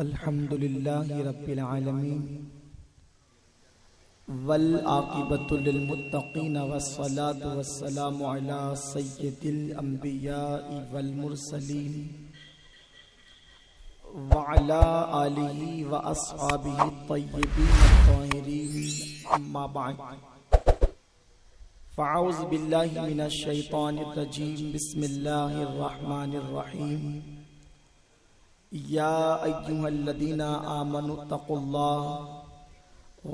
अल्हम्दुलिल्लाहि रब्बिल आलमीन वल आक़िबतु लिल मुत्तक़ीन वस्सलातु वस्सलामु अला सय्यिदिल अंबियाइ वल मुरसलीन व अला आलिहि व अस्हाबिहि तय्यिबीन अत्ताहिरीन अम्मा बअद फ़अऊज़ु बिल्लाहि मिनश शैतानिर रजीम बिस्मिल्लाहिर रहमानिर रहीम या अय्युहल्लज़ीना आमनु तक़ुल्लाह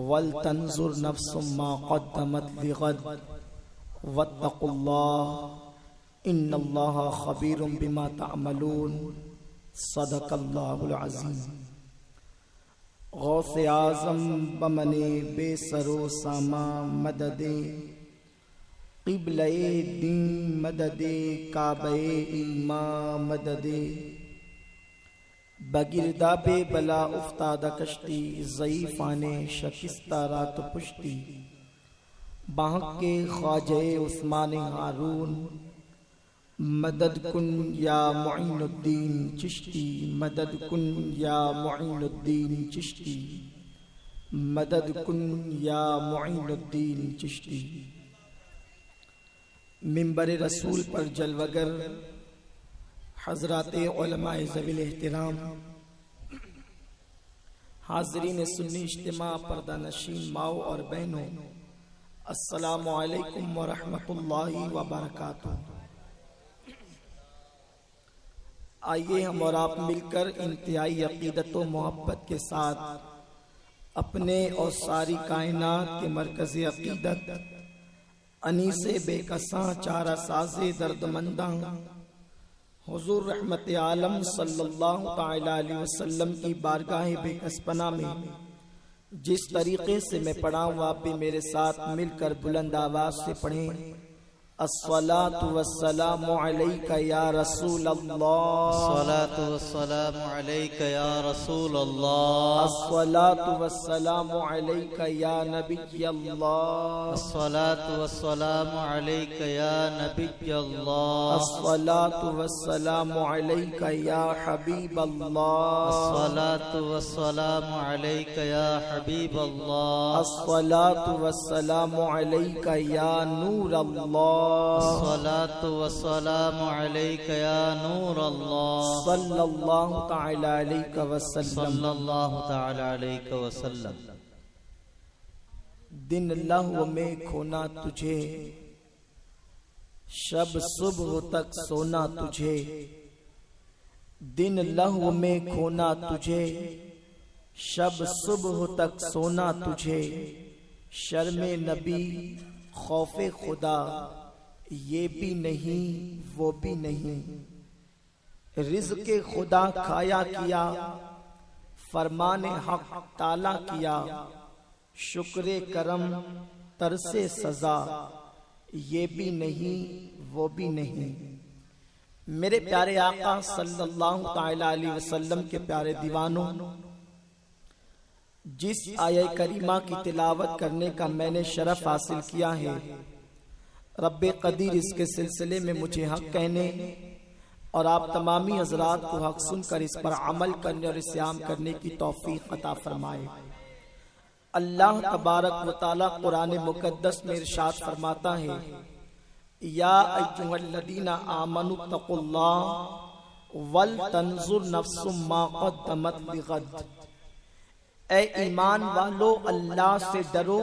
वल तंजुर नफ्सुम मा क़द्दमत लिग़द वत्तक़ुल्लाह इन्नल्लाहा ख़बीरुम बिमा तअमलून सदक़ल्लाहुल अज़ीम। गौसे आज़म बमने बेसरो सामा मददे क़िबले दीन मददे काबे ईमा मददे बगिरदा बे बला उफ्तादा कश्ती ज़ईफ़ाने शकिस्ता रात पुश्ती बाहक के ख्वाजे उस्मान हारून मदद कुन या मुइनुद्दीन चिश्ती मदद कुन या मुइनुद्दीन चिश्ती मदद कुन या मुइनुद्दीन चिश्ती। मिंबर रसूल पर जलवगर हज़राते उलमाए ज़वील एहतराम हाज़रीन सुन्नी इज्तिमा पर्दा नशीन माओ और बहनों, अस्सलामु अलैकुम व रहमतुल्लाहि व बरकातुहू। आइए हम और आप मिलकर इंतहाई अक़ीदत व मोहब्बत के साथ अपने और सारी कायनात के मरकज़ अक़ीदत अनीसे बेकसां चारा साज़े दर्दमंदां हुज़ूर रहमत आलम सल्लल्लाहु तआला अलैहि वसल्लम की बारगाह बेकसपना में जिस तरीके से मैं पढ़ा हूँ आप भी मेरे साथ मिलकर बुलंद आवाज से पढ़ें। अस्सलातु वस्सलामु अलैका या रसूल अल्लाह, अस्सलातु वस्सलामु अलैका या रसूल अल्लाह, अस्सलातु वस्सलामु अलैका या नबी अल्लाह, अस्सलातु वस्सलामु अलैका या नबी अल्लाह, अस्सलातु वस्सलामु अलैका या हबीब अल्लाह, अस्सलातु वस्सलामु अलैका या हबीब अल्लाह, अस्सलातु वस्सलामु अलैका या नूर अल्लाह, अस्सलातु वस्सलामु अलैका या नूर अल्लाह, सल्लल्लाहु तआला अलैहि वसल्लम, सल्लल्लाहु तआला अलैहि वसल्लम। दिन लहव में खोना तुझे, शब सुबह तक सोना तुझे, दिन लहव में खोना तुझे, शब सुबह तक सोना तुझे, शर्मे नबी खौफे खुदा ये भी नहीं वो भी नहीं, रिज़्क़े खुदा खाया किया, फरमाने हक ताला किया, शुक्रे करम तरसे सजा ये भी नहीं वो भी नहीं। मेरे प्यारे आका सल्लल्लाहु तआला अलैहि वसल्लम के प्यारे दीवानों, जिस आयत करीमा की तिलावत करने का मैंने शरफ हासिल किया है, रब्बे कदीर इसके सिलसिले में मुझे हक कहने और आप तमामी हजरात को हक सुनकर इस पर अमल करने और इसे आम करने की तौफीक अता फरमाए। अल्लाह तबारक व तआला कुरान मुकद्दस में इरशाद फरमाता है, या अय्युहल्लज़ीना आमनु तक़ुल्लाह वल तंजुर नफ्सुम मा क़द्दमत लिग़द। ऐ ईमान वालो, अल्लाह से डरो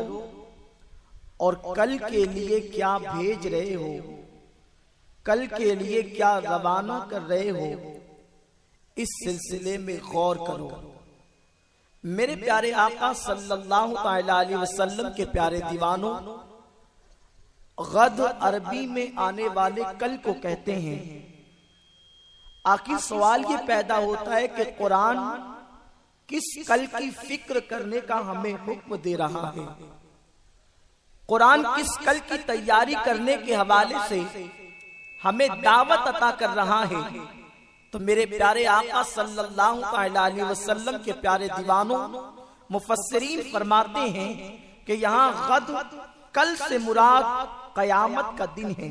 और कल के लिए क्या भेज रहे हो, कल के लिए क्या रवाना कर रहे हो, इस सिलसिले में गौर करो। मेरे प्यारे आका सल्लल्लाहु तआला अलैहि वसल्लम के प्यारे दीवानों, गद अरबी में आने वाले कल को कहते हैं। आखिर सवाल ये पैदा होता है कि कुरान किस कल की फिक्र करने का हमें हुक्म दे रहा है, कुरान किस कल की तैयारी करने के हवाले से हमें दावत अता कर रहा है। तो मेरे प्यारे आका सल्लल्लाहु अलैहि वसल्लम के प्यारे दीवानों, मुफस्सिरीन फरमाते हैं कि यहाँ गद कल से मुराद कयामत का दिन है।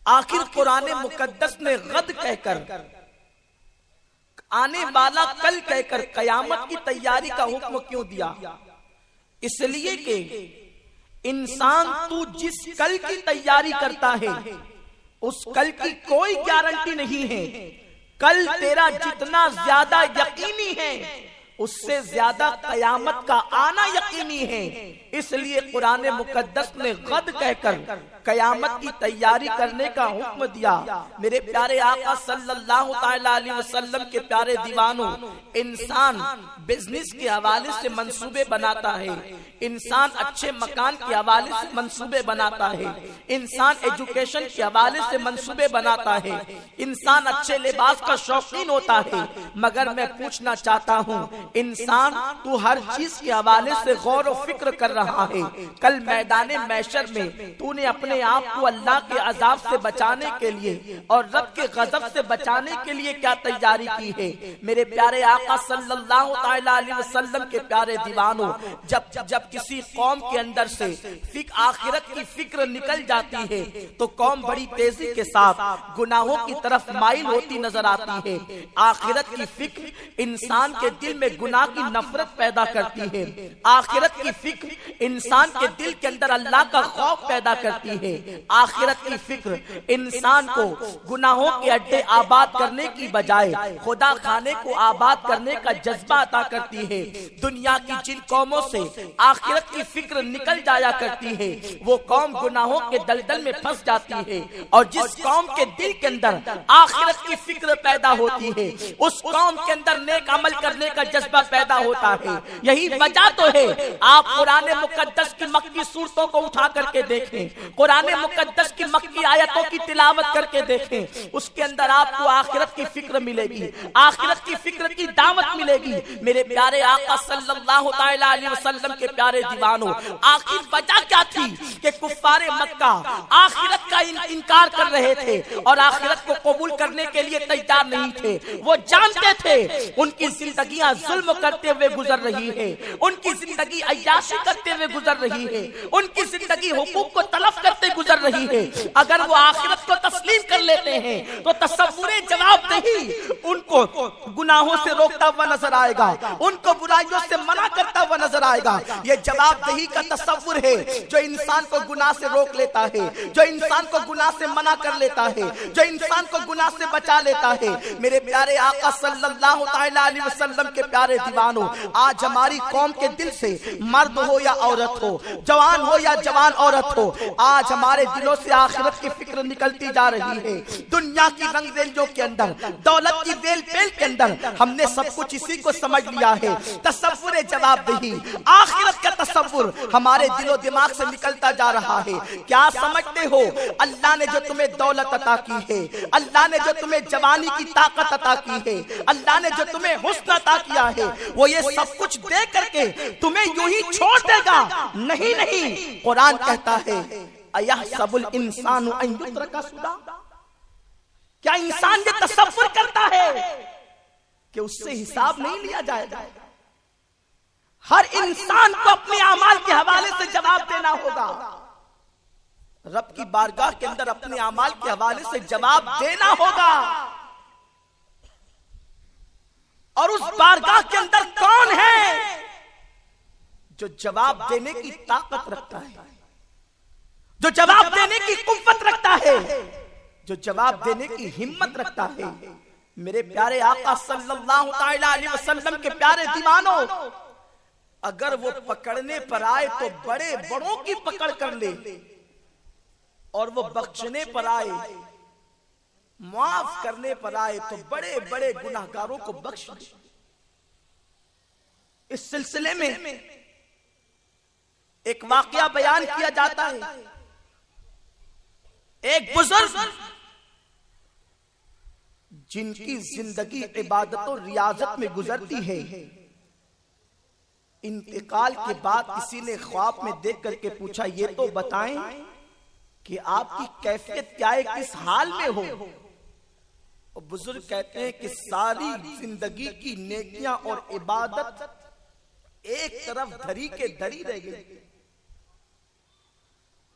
आखिर कुरान मुकद्दस ने गद कहकर आने वाला कल कहकर कयामत की तैयारी का हुक्म क्यों दिया? इसलिए कि इंसान तू जिस कल की तैयारी करता है उस कल की कोई गारंटी नहीं है। कल तेरा जितना ज्यादा यकीनी है उससे ज्यादा कयामत का आना यकीनी है। इसलिए कुरान मुकद्दस ने गद कहकर कयामत की तैयारी करने का हुक्म दिया। मेरे प्यारे आका सल्लल्लाहु अलैहि वसल्लम के प्यारे दीवानों, इंसान बिजनेस के हवाले से मंसूबे बनाता है, इंसान अच्छे मकान के हवाले से मंसूबे बनाता है, इंसान एजुकेशन के हवाले से मंसूबे बनाता है, इंसान अच्छे लिबास का शौकीन होता है। मगर मैं पूछना चाहता हूँ, इंसान तू हर चीज के हवाले से गौर और फिक्र कर रहा है, कल मैदाने मैशर में तूने अपने आप को अल्लाह के अजाब से बचाने के लिए और रब के गजब से बचाने के लिए क्या तैयारी की है? मेरे प्यारे आका सल्लल्लाहु अलैहि वसल्लम के प्यारे दीवानों, जब किसी कौम के अंदर से आखिरत की फिक्र निकल जाती है तो कौम बड़ी तेजी के साथ गुनाहों की तरफ माइल होती नजर आती है। आखिरत की फिक्र इंसान के दिल में गुनाह की नफरत पैदा करती है। आखिरत की फिक्र इंसान के दिल के अंदर अल्लाह का खौफ पैदा करती है। आखिरत की फिक्र इंसान को गुनाहों के अड्डे आबाद करने की बजाय खुदा खाने को आबाद करने का जज्बा अता करती है। दुनिया की जिन कौमों से आखिरत की फिक्र निकल जाया करती है वो कौम गुनाहों के दलदल में फंस जाती है, और जिस कौम के दिल के अंदर आखिरत की फिक्र पैदा होती है उस कौम के अंदर नेक अमल करने का जज्बा पैदा होता है। यही वजह तो है, आप कुरान मुकद्दस की मक्की सूरतों को उठा करके देखें, कुरान मुकद्दस की मक्की आयतों की तिलावत करके देखें, उसके अंदर आपको आखिरत की फिक्र मिलेगी, आखिरत की फिक्र की दावत मिलेगी। मेरे प्यारे आका सल्लल्लाहु अलैहि वसल्लम के प्यारे दीवानों, आखिर वजह क्या थी कि कुफ्फारे मक्का आखिरत का इनकार कर रहे थे और आखिरत को कबूल करने के लिए तैयार नहीं थे। वो जानते थे उनकी जिंदगियां जुल्म करते हुए गुजर रही है, उनकी जिंदगी अय्याशी करते हुए गुजर रही है, उनकी जिंदगी हुकूक को तलफ करते गुजर रही है। अगर वो आखिरत को तस्लीम कर लेते हैं तो तसव्वुरे जवाबदेही उनको गुनाहों से रोकता हुआ नजर आएगा, उनको बुराइयों से मना करता हुआ नजर आएगा। ये जवाबदेही का तसव्वुर है जो इंसान को गुनाह से रोक लेता है, जो इंसान को गुनाह से मना कर लेता है, जो इंसान को गुनाह से बचा लेता है। मेरे प्यारे आका सल्लल्लाहु अलैहि वसल्लम के प्यारे दीवानों, आज हमारी कौम के दिल से मर्द हो या औरत हो, जवान हो या जवान औरत हो, आज हमारे दिलों से आखिरत की फिक्र निकलती जा रही है। दुनिया की रंग रेंजों के अंदर, दौलत की वेल पेल के अंदर हमने सब कुछ इसी को समझ लिया है। तसव्वुर जवाबदेही, आखिरत का तसव्वुर हमारे दिलो दिमाग से निकलता जा रहा है। क्या समझते हो, अल्लाह ने जो तुम्हें दौलत अता की है, अल्लाह ने जो तुम्हें जवानी की ताकत अता की है, अल्लाह ने जो तुम्हें हुस्न अता किया है, वो ये सब कुछ दे करके तुम्हें यूं ही छोड़ देगा? नहीं नहीं, कुरान कहता है अयहसबुल इंसानु अन युत्रका सुदा। क्या इंसान ये तसव्वुर करता है कि उससे हिसाब नहीं लिया जाएगा? हर इंसान को अपने अमाल के हवाले से जवाब देना होगा, रब की बारगाह के अंदर अपने अमाल के हवाले से जवाब देना होगा। और उस बारगाह के अंदर कौन है जो जवाब देने की ताकत रखता है, जो जवाब देने की कुव्वत रखता है, जो जवाब देने की हिम्मत रखता है? मेरे प्यारे आका सल्लल्लाहु अलैहि वसल्लम के प्यारे दीवानों, अगर वो पकड़ने पर आए तो बड़े बड़ों की पकड़ कर ले, और वो बख्शने पर आए, माफ करने पर आए तो बड़े बड़े गुनाहगारों को बख्श दे। इस सिलसिले में एक वाकया बयान किया जाता है। एक बुजुर्ग जिनकी जिंदगी इबादत और रियाजत में गुजरती है, इंतकाल के बाद किसी ने ख्वाब में देख करके पूछा, ये तो बताएं कि आपकी कैफियत क्या है, किस हाल में हो? और बुजुर्ग कहते हैं कि सारी जिंदगी की नेकियां और इबादत एक तरफ धरी के धरी रह गई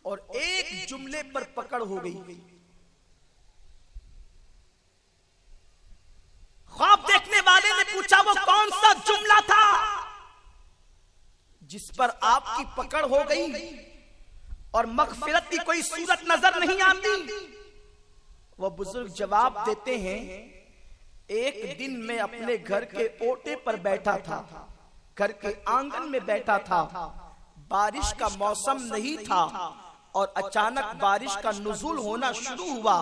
और एक जुमले पर पकड़ हो गई। ख्वाब देखने वाले पूछा वो कौन सा जुमला था जिस पर आपकी पकड़ हो गई और मगफिरत की कोई सूरत नजर नहीं आती? वो बुजुर्ग जवाब देते हैं, एक दिन मैं अपने घर के ओटे पर बैठा था, घर के आंगन में बैठा था, बारिश का मौसम नहीं था और अचानक बारिश का नुज़ूल होना शुरू हुआ।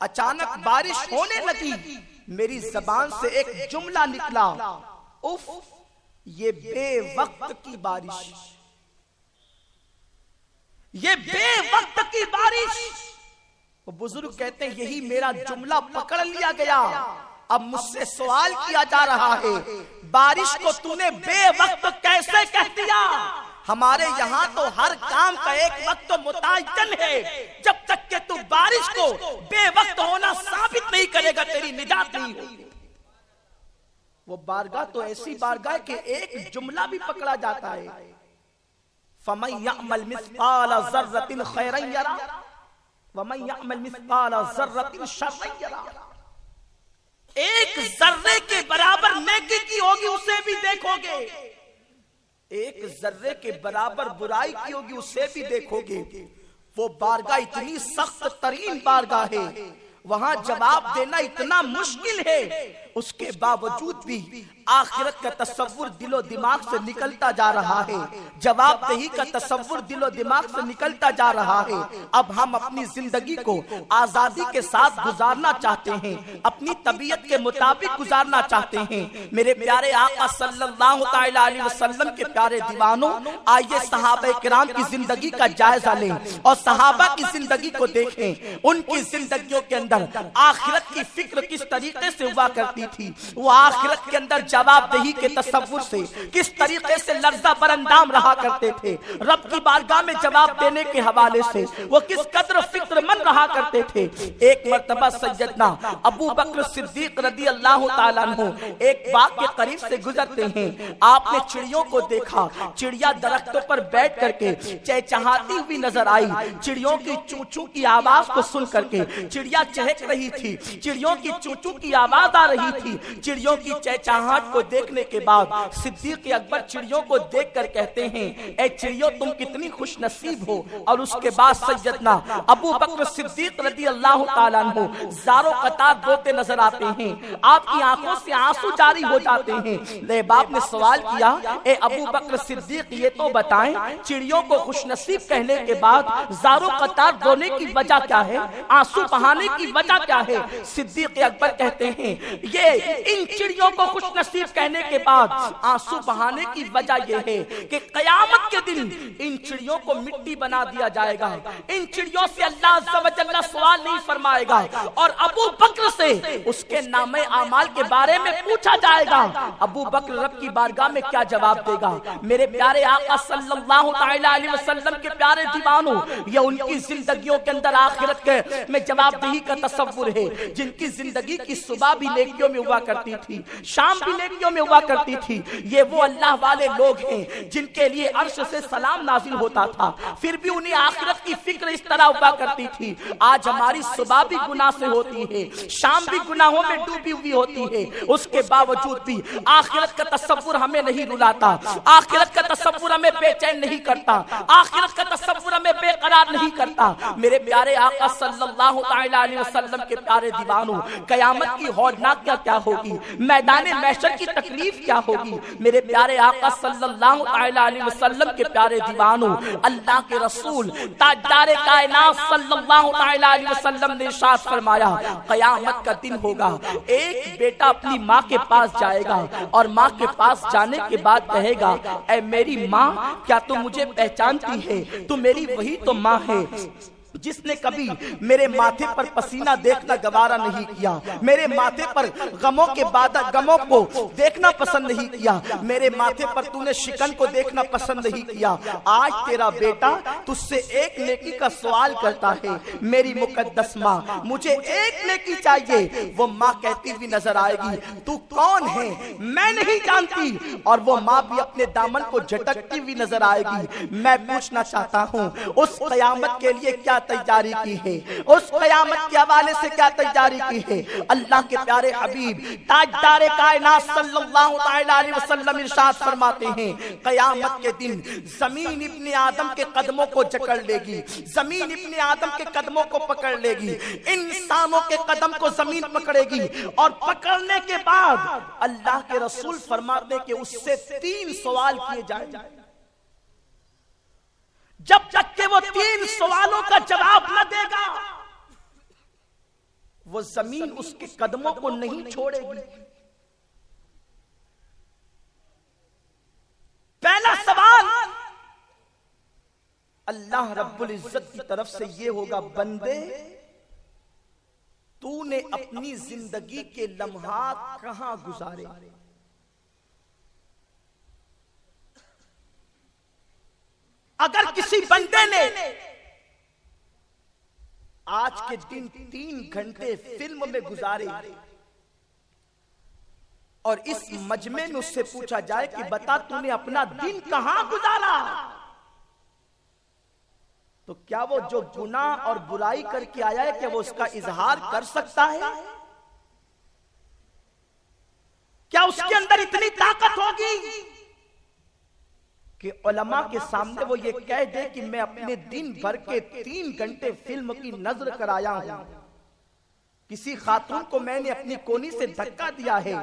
अचानक बारिश होने लगी, मेरी जबान से एक जुमला निकला, उफ ये बेवक्त की बारिश, ये बेवक्त की बारिश। वो बुजुर्ग कहते हैं यही मेरा जुमला पकड़ लिया गया। अब मुझसे सवाल किया जा रहा है, बारिश को तूने बेवक्त कैसे कह दिया? हमारे यहाँ तो हर काम का एक वक्त तो मुतय्यन है, जब तक कि तू बारिश को बेवक्त होना साबित नहीं करेगा तेरी निजात नहीं होगी। वो बारगाह तो ऐसी बारगाह के एक जुमला भी पकड़ा जाता है, फमन यअमल मिस्काल ज़र्रतिन खैरन यरा वमन यअमल मिस्काल ज़र्रतिन शर्रन यरा। एक जर्रे के बराबर नेकी की होगी उसे भी देखोगे, एक जर्रे के बराबर बुराई की होगी उसे भी देखोगे। वो बारगाह इतनी सख्त तरीन बारगाह है, वहां जवाब देना इतना मुश्किल है, उसके बावजूद भी आखिरत का तसव्वुर दिलो दिमाग से निकलता जा रहा है, जवाबदेही का तसव्वुर दिलो दिमाग से निकलता जा रहा है। अब हम अपनी जिंदगी को आजादी के साथ गुजारना चाहते हैं, अपनी तबीयत के मुताबिक गुजारना चाहते हैं। मेरे प्यारे आका सल्लल्लाहु तआला अलैहि वसल्लम के प्यारे दीवानों, आइए सहाबा किराम की जिंदगी का जायजा लें और सहाबा की जिंदगी को देखें। उनकी जिंदगियों के अंदर आखिरत की फिक्र किस तरीके से हुआ करती थी, वो आखिरत के अंदर जवाबदेही के तसव्वुर से किस तरीके से लर्जा बरंदाम रहा करते थे, रब की बारगाह में जवाब देने के हवाले से वो किस कदर फिक्रमंद रहा करते थे। एक मर्तबा सैयदना अबू बकर सिद्दीक रदी अल्लाह ताला अन्हु एक बाग के करीब से गुजरते हैं। आपने चिड़ियों को देखा, चिड़िया दरख्तों पर बैठ करके चहचहाती हुई नजर आई। चिड़ियों की चू चू की आवाज को सुन करके चिड़िया चहक रही थी, चिड़ियों की चू चू की आवाज आ रही थी। चिड़ियों की चहचहाहट को देखने के बाद सिद्दीक अकबर चिड़ियों को देखकर कहते हैं, ए चिड़ियों तुम कितनी खुश नसीब हो। और उसके बाद सैयदना अबू बकर सिद्दीक रज़ी अल्लाह ताला अन्हु ज़ारो कतार रोते नजर आते हैं, आपकी आंखों से आंसू जारी हो जाते हैं। मेरे बाप ने सवाल किया, ए अबू बकर सिद्दीक ये तो बताएं, चिड़ियों को खुश नसीब कहने के बाद ज़ारो कतार रोने की वजह क्या है, आंसू बहाने की वजह क्या है? सिद्दीक अकबर कहते हैं, ये इन चिड़ियों को खुश नसीब कहने के बाद आंसू बहाने की वजह यह है कि कयामत के दिन इन चिड़ियों को मिट्टी बना दिया जाएगा, इन चिड़ियों से अल्लाह अज़्ज़ा व जल्ला सवाल नहीं फरमाएगा और अबू बकर से उसके नामे आमाल के बारे में पूछा जाएगा। अबू बकर रब की बारगाह में क्या जवाब देगा? मेरे प्यारे आका सल्लल्लाहु अलैहि वसल्लम के प्यारे दीवानों, ये उनकी जिंदगियों के अंदर आखिरत के में जवाबदेही का तसव्वुर है, जिनकी जिंदगी की सुबह भी नेकियों में हुआ करती थी, शाम भी नेकियों में हुआ करती थी। ये वो अल्लाह वाले लोग हैं जिनके लिए अर्श से सलाम नाजिल होता था, फिर भी उन्हें आखिरत की फिक्र इस तरह हुआ करती थी। आज हमारी सुबह भी गुनाह से होती है, शाम भी गुनाहों में डूबी हुई होती है, उसके बावजूद भी आखिरत का तसव्वुर हमें नहीं रुलाता, आखिरत का तसव्वुर हमें बेचैन नहीं करता, आखिरत का तसव्वुर हमें बेकरार नहीं करता। मेरे प्यारे आका सल्लल्लाहु अलैहि वसल्लम के प्यारे दीवानों, कयामत की हौलनाक क्या होगी, मैदान महशर की तकलीफ क्या होगी? मेरे प्यारे आका सल्लल्लाहु अलैहि वसल्लम के प्यारे दीवानों, अल्लाह के रसूल ताजदार कायनात सल्लल्लाहु अलैहि वसल्लम ने इरशाद फरमाया, कयामत का दिन होगा, एक बेटा अपनी माँ के पास जाएगा और माँ के पास जाने के बाद कहेगा, ऐ मेरी माँ, क्या तू मुझे पहचानती है? तू मेरी वही तो माँ है जिसने कभी मेरे माथे पर पसीना देखना गवारा नहीं किया, मेरे माथे पर गमों के बाद गमों को देखना पसंद नहीं किया, मेरे माथे पर तूने शिकन को देखना पसंद नहीं किया। आज तेरा बेटा तुझसे एक नेकी का सवाल करता है, मेरी मुकद्दस माँ, मुझे एक नेकी चाहिए। वो माँ कहती हुई नजर आएगी, तू कौन है? मैं नहीं जानती। और वो माँ भी अपने दामन को झटकती हुई नजर आएगी। मैं पूछना चाहता हूँ, उस कयामत के लिए क्या तैयारी की है, उस कयामत के हवाले से क्या तैयारी की है। अल्लाह के प्यारे हबीब ताजदार कायनात सल्लल्लाहु तआला अलैहि वसल्लम इरशाद फरमाते हैं, कयामत के दिन जमीन इब्ने आदम के कदमों को जकड़ लेगी, जमीन इब्ने आदम के कदमों को पकड़ लेगी, इंसानों के कदम को जमीन पकड़ेगी और पकड़ने के बाद अल्लाह के रसूल फरमाते कि उससे 3 सवाल किए जाएंगे। जब तक के वो 3 सवालों का जवाब न देगा वो जमीन उसके कदमों को नहीं छोड़ेगी। पहला सवाल अल्लाह रब्बुल इज्जत की तरफ से ये होगा, बंदे तूने अपनी जिंदगी के लम्हात कहां गुजारे। अगर किसी बंदे ने आज के दिन 3 घंटे फिल्म में गुजारे और इस मजमे में उससे पूछा जाए कि बता तूने अपना दिन कहां गुजारा, तो क्या वो जो गुनाह और बुराई करके आया है क्या वो उसका इजहार कर सकता है? क्या उसके अंदर इतनी ताकत होगी कि उलमा के सामने वो ये कह दे कि मैं अपने दिन भर के 3 घंटे फिल्म की नजर कराया हूं, किसी खातून को मैंने अपनी कोनी से धक्का दिया है,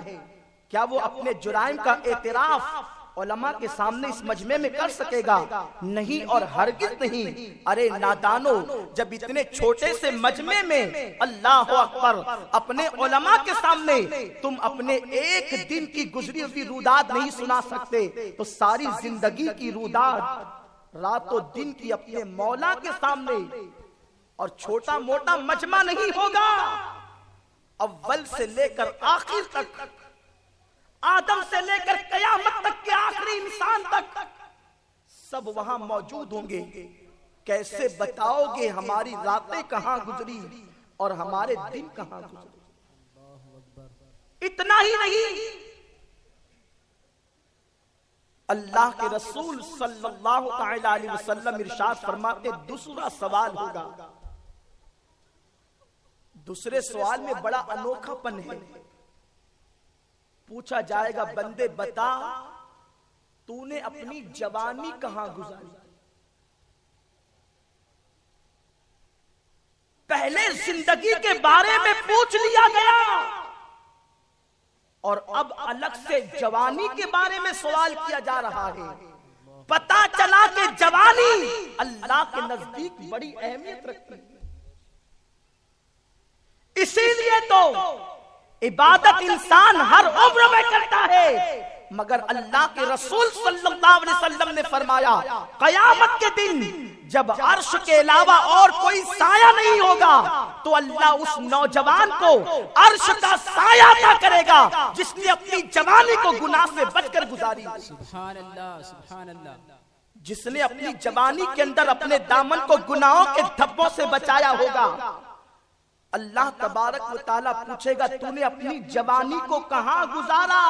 क्या वो अपने जुराइम का एतराफ उलमा के सामने इस मजमे में कर सकेगा? नहीं और हरगिज नहीं। अरे नादानो, जब इतने छोटे से मजमे में अल्लाह अकबर अपने उलमा के सामने तुम अपने एक दिन की गुजरी हुई रुदात नहीं सुना सकते, तो सारी जिंदगी की रुदात रातों दिन की अपने मौला के सामने, और छोटा मोटा मजमा नहीं होगा। अव्वल से लेकर आखिर तक, आदम से लेकर कयामत तक के आखिरी इंसान तक सब वहां मौजूद होंगे। कैसे बताओगे हमारी रातें कहां गुजरी और हमारे दिन कहां गुजरे? इतना ही नहीं, अल्लाह के रसूल सल्लल्लाहु तआला अलैहि वसल्लम इरशाद फरमाते दूसरा सवाल होगा। दूसरे सवाल में बड़ा अनोखापन है। पूछा जाएगा, बंदे बता तूने अपनी जवानी कहां गुजारी। पहले जिंदगी के बारे में पूछ लिया गया और अब अलग से जवानी के बारे में सवाल किया जा रहा है। पता चला कि जवानी अल्लाह के नजदीक बड़ी अहमियत रखती है। इसीलिए तो इबादत इंसान हर उम्र में करता है, मगर अल्लाह के रसूल सल्लल्लाहु अलैहि वसल्लम ने फरमाया, कयामत के दिन जब अर्श के अलावा और कोई साया नहीं होगा तो अल्लाह उस नौजवान को अर्श का साया अता करेगा जिसने अपनी जवानी को गुनाह से बचकर गुजारी। सुभान अल्लाह, सुभान अल्लाह। जिसने अपनी जवानी के अंदर अपने दामन को गुनाहों के धब्बों से बचाया होगा, अल्लाह तबारक व तआला पूछेगा तूने अपनी जवानी को कहां गुजारा।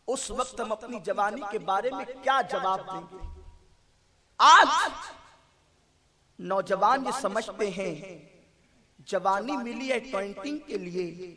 उस वक्त हम अपनी जवानी के बारे में क्या जवाब देंगे? आज नौजवान ये समझते हैं जवानी मिली है ट्वेंटिंग के लिए,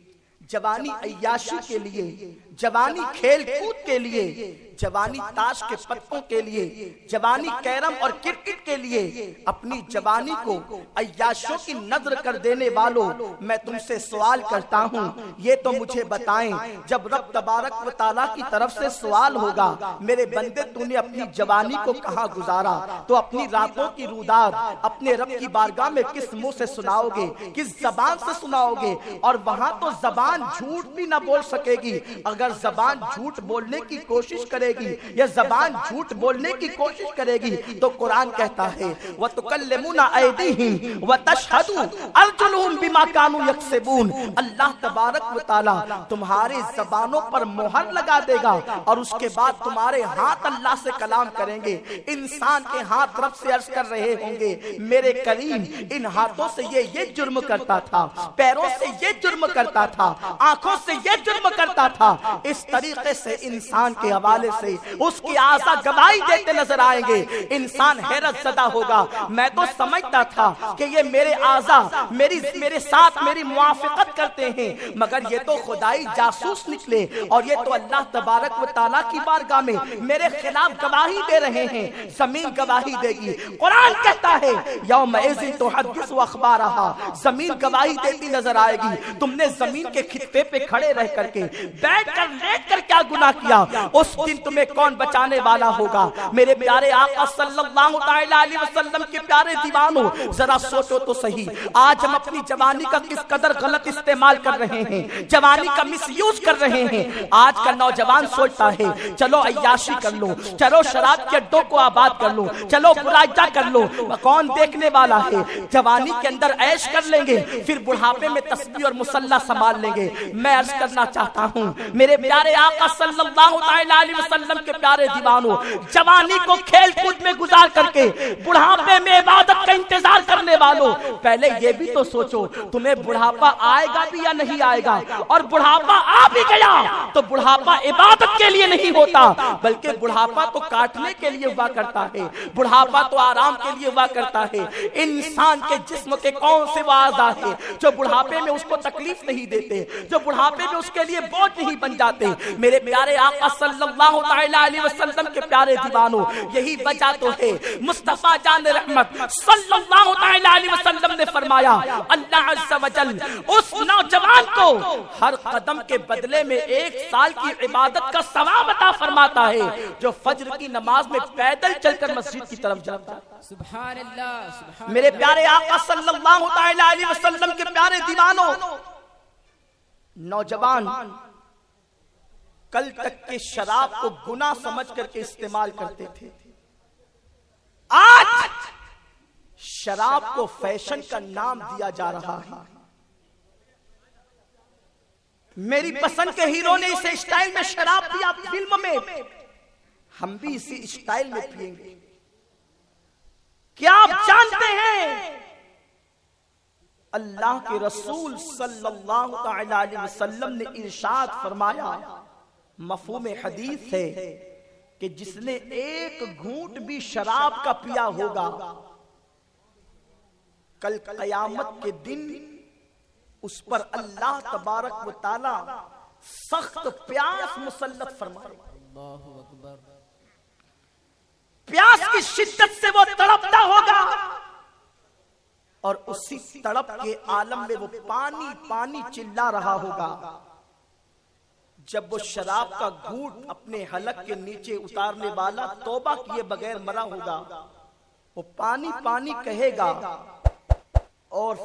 जवानी अय्याशी के लिए, जवानी खेल कूद के लिए, जवानी ताश के पत्तों के लिए, जवानी कैरम और क्रिकेट के लिए। अपनी जवानी को अय्याशों की नजर कर देने वालों, मैं तुमसे सवाल करता हूँ, ये तो मुझे बताएं, जब रब तबारक व तआला की तरफ से सवाल होगा, मेरे बंदे तूने अपनी जवानी को कहाँ गुजारा, तो अपनी रातों की रुदात अपने रब की बारगाह में किस मुंह से सुनाओगे, किस जबान से सुनाओगे? और वहां तो जबान झूठ भी ना बोल सकेगी। अगर जबान झूठ बोलने की कोशिश करेगी या जबान झूठ बोलने की कोशिश करेगी तो कुरान कहता है व तुकल्लिमुना ऐदीहिम व तशहदु अर्जुलुहुम बिमा कानू यक्सिबून। अल्लाह तबारक व तआला तुम्हारे जबानों पर मोहर लगा देगा और उसके बाद तुम्हारे हाथ अल्लाह से कलाम करेंगे। इंसान के हाथ रब से अर्ज कर रहे होंगे, मेरे करीम इन हाथों से ये जुर्म करता था, पैरों से ये जुर्म करता था, आंखों से ये जुर्म करता था। इस तरीके से इंसान के हवाले से उसकी आज़ा गवाही देते नजर आएंगे। इंसान हैरत ज़दा होगा, मैं तो समझता था कि ये मेरे आज़ा मेरे साथ मेरी मुआफ़क़त करते हैं, मगर ये तो खुदाई जासूस निकले और ये तो अल्लाह तबारक व तआला की बारगाह में मेरे खिलाफ गवाही दे रहे हैं। जमीन गवाही देगी। कुरान कहता है यौमइज़िन तुहद्दिसु अख़बारहा, जमीन गवाही देती नजर आएगी। तुमने जमीन के खित्ते पे खड़े रह करके बैठकर लेटकर क्या गुनाह किया, उस दिन तुम्हें कौन बचाने वाला होगा। मेरे प्यारे आका सल्लल्लाहु अलैहि वसल्लम के प्यारे दीवानों, जरा सोचो तो सही, आज हम अपनी जवानी का किस कदर गलत इस्तेमाल कर रहे हैं, जवानी का मिसयूज कर रहे हैं। आज का नौजवान सोचता है चलो अय्याशी कर लो, चलो शराब के अड्डों को आबाद कर लो, चलो बुराइयां कर लो, कौन देखने वाला है। जवानी के अंदर ऐश कर लेंगे, फिर बुढ़ापे में तस्बीह और मुसल्ला संभाल लेंगे। मैं अर्ज करना चाहता हूँ मेरे प्यारे आका सल्लल्लाहु अलैहि वसल्लम के प्यारे दीवानों, जवानी को खेल कूद में गुजार करके बुढ़ापे में इबादत का इंतजार करने वालों, पहले ये भी तो सोचो तुम्हें बुढ़ापा आएगा भी या नहीं आएगा। और बुढ़ापा आ भी गया तो बुढ़ापा इबादत के लिए नहीं होता, बल्कि बुढ़ापा तो काटने के लिए हुआ करता है, बुढ़ापा तो आराम के लिए हुआ करता है। इंसान के जिस्म के कौन से वाज़ा है जो बुढ़ापे में उसको तकलीफ नहीं देते, जो बुढ़ापे में उसके लिए बोझ नहीं बन जाते। मेरे प्यारे आका सल्लल्लाहु अलैहि वसल्लम के प्यारे दीवानों, यही वजह तो है मुस्तफा जान रहमत सल्लल्लाहु अलैहि वसल्लम ने फरमाया अल्लाह अज़्ज़ा वजल उस नौजवान को हर कदम के बदले में 1 साल की इबादत का सवाब अता फरमाता है जो फज्र की नमाज में पैदल चलकर मस्जिद की तरफ जाता है। सुभान अल्लाह। मेरे प्यारे आका सल्लल्लाहु अलैहि वसल्लम के प्यारे दीवानों, नौजवान कल तक के शराब को गुनाह समझ करके इस्तेमाल करते थे, आज शराब को फैशन का नाम दिया जा रहा है। मेरी पसंद के हीरो ने इसे स्टाइल में शराब पिया फिल्म में, हम भी इसी स्टाइल में पिएंगे। क्या आप जानते हैं अल्लाह के रसूल सल्लल्लाहु अलैहि वसल्लम ने इरशाद फरमाया, मफ़हूम हदीस है कि जिसने 1 घूंट भी शराब का पिया होगा, कल क़यामत के दिन उस पर अल्लाह तबारक व तआला सख्त प्यास मुसल्लत फरमाएगा। अल्लाहु अकबर। प्यास की शिद्दत से वो तड़पता होगा और उसी तड़प के आलम में वो पानी पानी चिल्ला रहा होगा। जब वो शराब का घूंट अपने हलक के नीचे उतारने वाला तौबा किए बगैर मरा होगा, वो पानी पानी कहेगा और